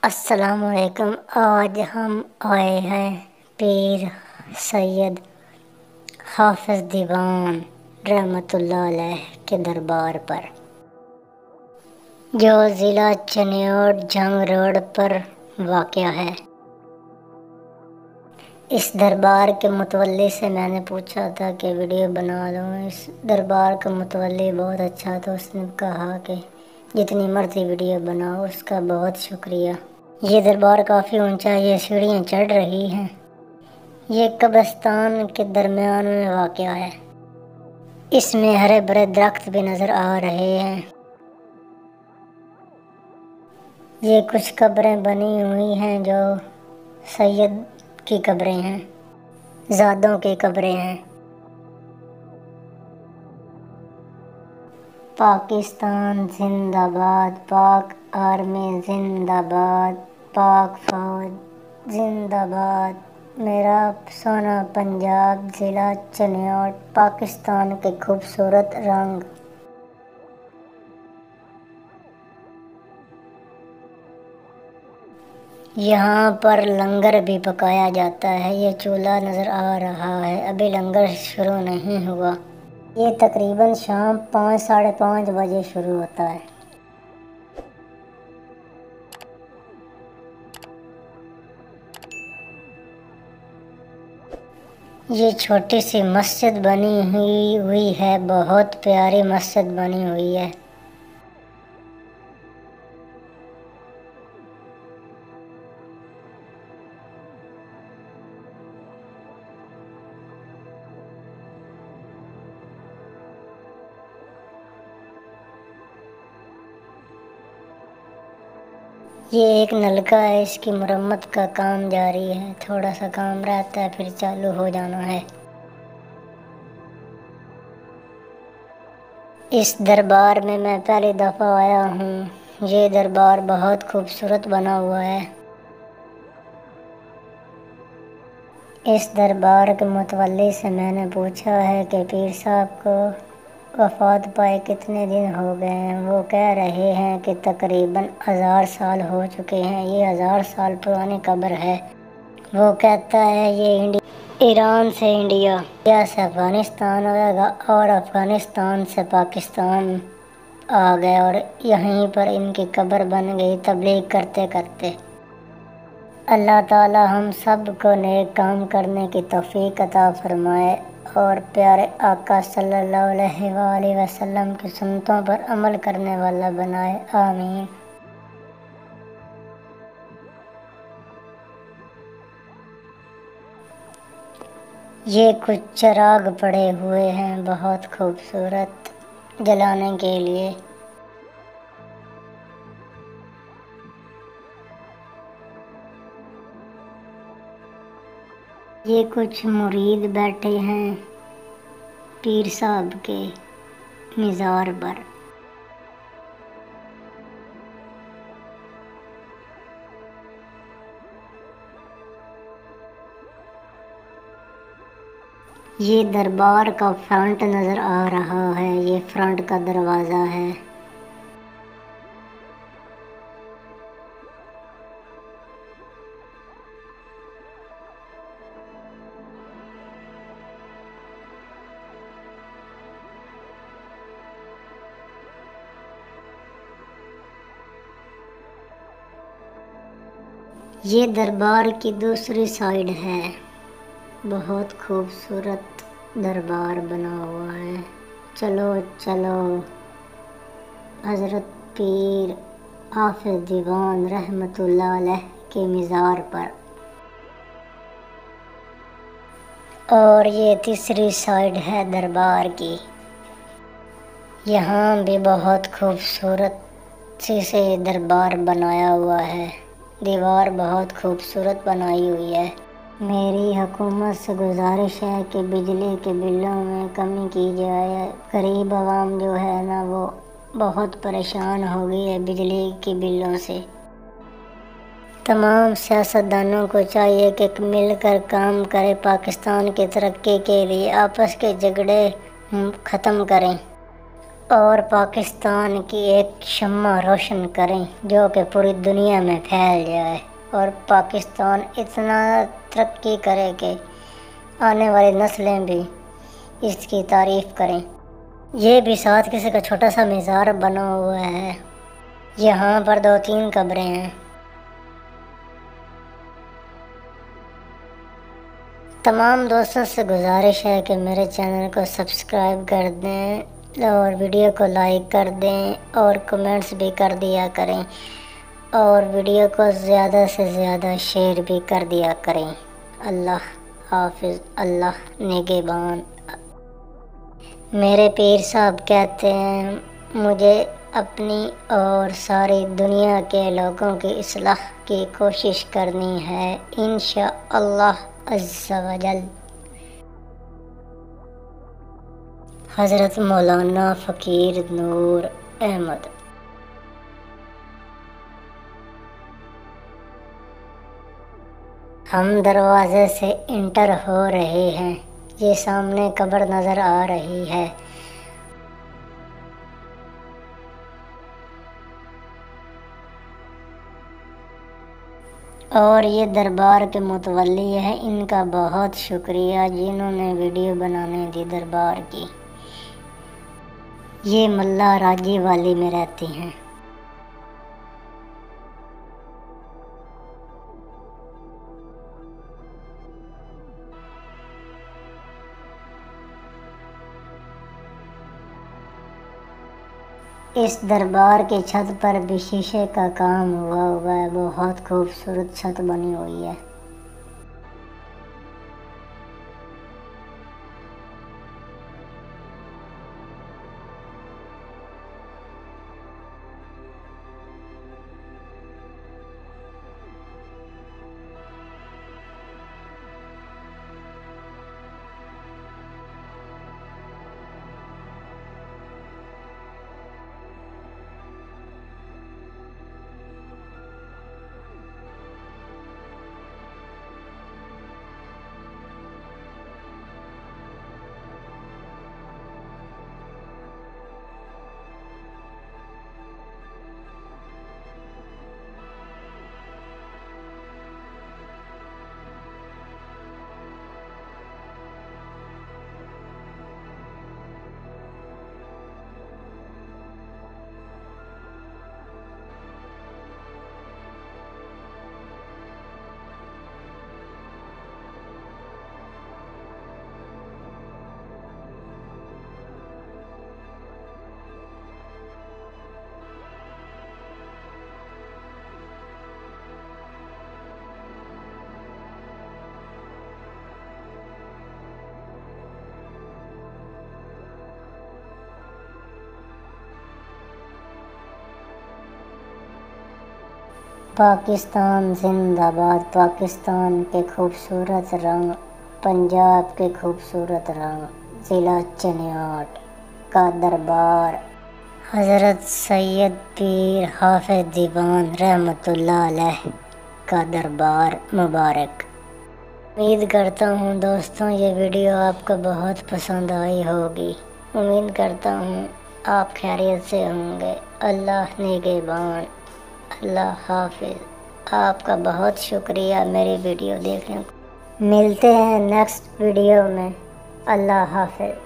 अस्सलामुअलैकुम। आज हम आए हैं पीर सैयद हाफिज़ दीवान रहमतुल्लाह अलैह के दरबार पर, जो ज़िला चिन्योट जंग रोड पर वाक़या है। इस दरबार के मुतवल्ली से मैंने पूछा था कि वीडियो बना लूँ। इस दरबार का मुतवल्ली बहुत अच्छा था। उसने कहा कि जितनी मर्ज़ी वीडियो बनाओ, उसका बहुत शुक्रिया। ये दरबार काफ़ी ऊंचा है, ये सीढ़ियाँ चढ़ रही हैं। ये कब्रिस्तान के दरमियान में वाक़या है। इसमें हरे भरे दरख्त भी नज़र आ रहे हैं। ये कुछ कब्रें बनी हुई हैं जो सैयद की कब्रें हैं, ज़ादों की कब्रें हैं। पाकिस्तान जिंदाबाद, पाक आर्मी जिंदाबाद, पाक फौज जिंदाबाद। मेरा सोना पंजाब, ज़िला चिन्योट, पाकिस्तान के खूबसूरत रंग। यहाँ पर लंगर भी पकाया जाता है। ये चूल्हा नज़र आ रहा है। अभी लंगर शुरू नहीं हुआ। ये तकरीबन शाम 5 साढ़े 5 बजे शुरू होता है। ये छोटी सी मस्जिद बनी हुई है। बहुत प्यारी मस्जिद बनी हुई है। ये एक नलका है, इसकी मरम्मत का काम जारी है। थोड़ा सा काम रहता है, फिर चालू हो जाना है। इस दरबार में मैं पहली दफ़ा आया हूँ। ये दरबार बहुत खूबसूरत बना हुआ है। इस दरबार के मुतवल्ली से मैंने पूछा है कि पीर साहब को वफ़ात पाए कितने दिन हो गए हैं। वो कह रहे हैं कि तकरीबन 1000 साल हो चुके हैं। ये 1000 साल पुरानी कब्र है। वो कहता है ये ईरान से इंडिया से अफ़गानिस्तान आएगा और अफ़गानिस्तान से पाकिस्तान आ गए और यहीं पर इनकी कब्र बन गई तबलीग करते करते। अल्लाह ताला हम सब को नेक काम करने की तौफीक अता फरमाए और प्यारे आका सल्लल्लाहु अलैहि वसल्लम की सुन्नतों पर अमल करने वाला बनाए। आमीन। ये कुछ चिराग पड़े हुए हैं, बहुत खूबसूरत, जलाने के लिए। ये कुछ मुरीद बैठे हैं पीर साहब के मिज़ार पर। ये दरबार का फ्रंट नज़र आ रहा है। ये फ्रंट का दरवाज़ा है। ये दरबार की दूसरी साइड है। बहुत खूबसूरत दरबार बना हुआ है। चलो चलो हज़रत पीर हाफिज़ दीवान रहमतुल्लाह अलैह के मिज़ार पर। और ये तीसरी साइड है दरबार की। यहाँ भी बहुत खूबसूरत से दरबार बनाया हुआ है। दीवार बहुत खूबसूरत बनाई हुई है। मेरी हुकूमत से गुजारिश है कि बिजली के बिलों में कमी की जाए। गरीब आवाम जो है ना, वो बहुत परेशान हो गई है बिजली के बिलों से। तमाम सियासतदानों को चाहिए कि मिलकर काम करें, पाकिस्तान की तरक्की के लिए आपस के झगड़े ख़त्म करें और पाकिस्तान की एक शम्मा रोशन करें जो कि पूरी दुनिया में फैल जाए और पाकिस्तान इतना तरक्की करे कि आने वाली नस्लें भी इसकी तारीफ़ करें। ये भी साथ किसी का छोटा सा मज़ार बना हुआ है। यहाँ पर 2-3 कब्रें हैं। तमाम दोस्तों से गुजारिश है कि मेरे चैनल को सब्सक्राइब कर दें और वीडियो को लाइक कर दें और कमेंट्स भी कर दिया करें और वीडियो को ज़्यादा से ज़्यादा शेयर भी कर दिया करें। अल्लाह हाफिज़, अल्लाह निगहबान। मेरे पीर साहब कहते हैं मुझे अपनी और सारी दुनिया के लोगों की इस्लाह की कोशिश करनी है, इंशाअल्लाह अज़्ज़ा वजल। हज़रत मौलाना फ़कीर नूर अहमद। हम दरवाज़े से इंटर हो रहे हैं। ये सामने कब्र नज़र आ रही है। और ये दरबार के मुतवल्ली है, इनका बहुत शुक्रिया जिन्होंने वीडियो बनाने दी दरबार की। ये मल्ला राजी वाली में रहती हैं। इस दरबार की छत पर भी शीशे का काम हुआ है। बहुत खूबसूरत छत बनी हुई है। पाकिस्तान जिंदाबाद। पाकिस्तान के खूबसूरत रंग, पंजाब के खूबसूरत रंग, ज़िला चनियाट का दरबार हज़रत सैयद पीर हाफिज़ दीवान रहमतुल्लाह अलैह का दरबार मुबारक। उम्मीद करता हूँ दोस्तों ये वीडियो आपको बहुत पसंद आई होगी। उम्मीद करता हूँ आप खैरियत से होंगे। अल्लाह निगहबान। अल्लाह हाफिज़। आपका बहुत शुक्रिया मेरी वीडियो देखने को। मिलते हैं नेक्स्ट वीडियो में। अल्लाह हाफिज़।